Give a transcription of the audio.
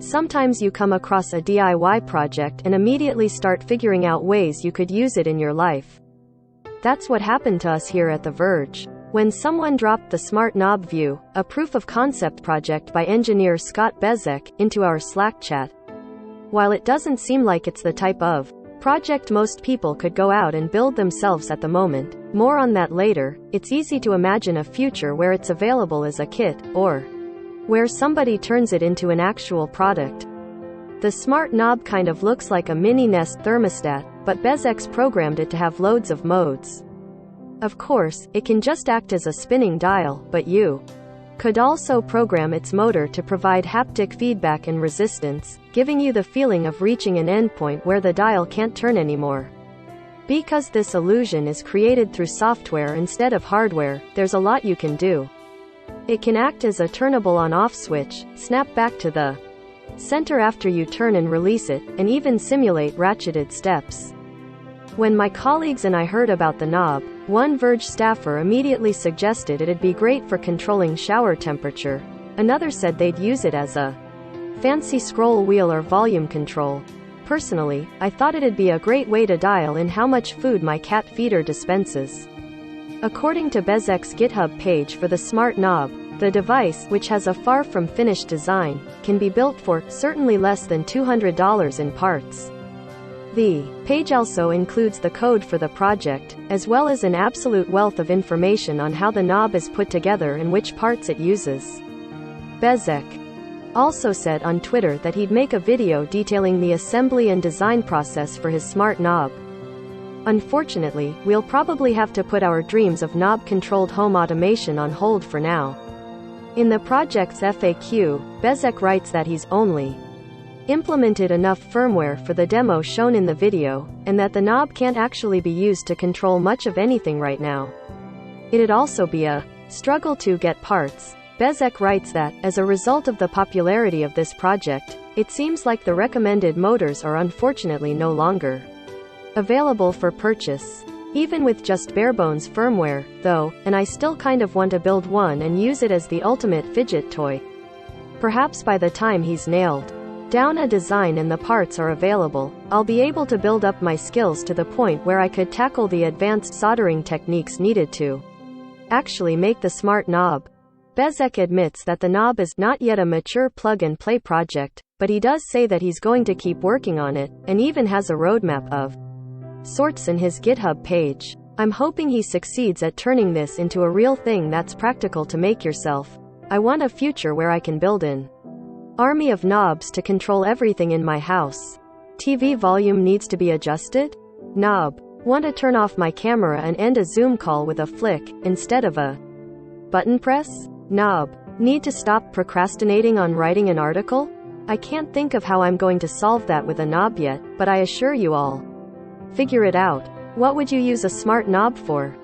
Sometimes you come across a DIY project and immediately start figuring out ways you could use it in your life. That's what happened to us here at The Verge. When someone dropped the Smart Knob View, a proof-of-concept project by engineer Scott Bezek, into our Slack chat. While it doesn't seem like it's the type of project most people could go out and build themselves at the moment, more on that later, it's easy to imagine a future where it's available as a kit, or where somebody turns it into an actual product. The Smart Knob kind of looks like a mini Nest thermostat, but Bezek's programmed it to have loads of modes. Of course, it can just act as a spinning dial, but you could also program its motor to provide haptic feedback and resistance, giving you the feeling of reaching an endpoint where the dial can't turn anymore. Because this illusion is created through software instead of hardware, there's a lot you can do. It can act as a turnable on-off switch, snap back to the center after you turn and release it, and even simulate ratcheted steps. When my colleagues and I heard about the knob, one Verge staffer immediately suggested it'd be great for controlling shower temperature. Another said they'd use it as a fancy scroll wheel or volume control. Personally, I thought it'd be a great way to dial in how much food my cat feeder dispenses. According to Bezek's GitHub page for the Smart Knob, the device, which has a far from finished design, can be built for certainly less than $200 in parts. The page also includes the code for the project, as well as an absolute wealth of information on how the knob is put together and which parts it uses. Bezek also said on Twitter that he'd make a video detailing the assembly and design process for his smart knob. Unfortunately, we'll probably have to put our dreams of knob-controlled home automation on hold for now. In the project's FAQ, Bezek writes that he's only implemented enough firmware for the demo shown in the video, and that the knob can't actually be used to control much of anything right now. It'd also be a struggle to get parts. Bezek writes that, as a result of the popularity of this project, it seems like the recommended motors are unfortunately no longer available for purchase. Even with just barebones firmware, though, and I still kind of want to build one and use it as the ultimate fidget toy. Perhaps by the time he's nailed down a design and the parts are available, I'll be able to build up my skills to the point where I could tackle the advanced soldering techniques needed to actually make the smart knob. Bezek admits that the knob is not yet a mature plug-and-play project, but he does say that he's going to keep working on it, and even has a roadmap of sorts in his GitHub page. I'm hoping he succeeds at turning this into a real thing that's practical to make yourself. I want a future where I can build an army of knobs to control everything in my house. TV volume needs to be adjusted? Knob. Want to turn off my camera and end a Zoom call with a flick, instead of a button press? Knob. Need to stop procrastinating on writing an article? I can't think of how I'm going to solve that with a knob yet, but I assure you I'll figure it out. What would you use a smart knob for?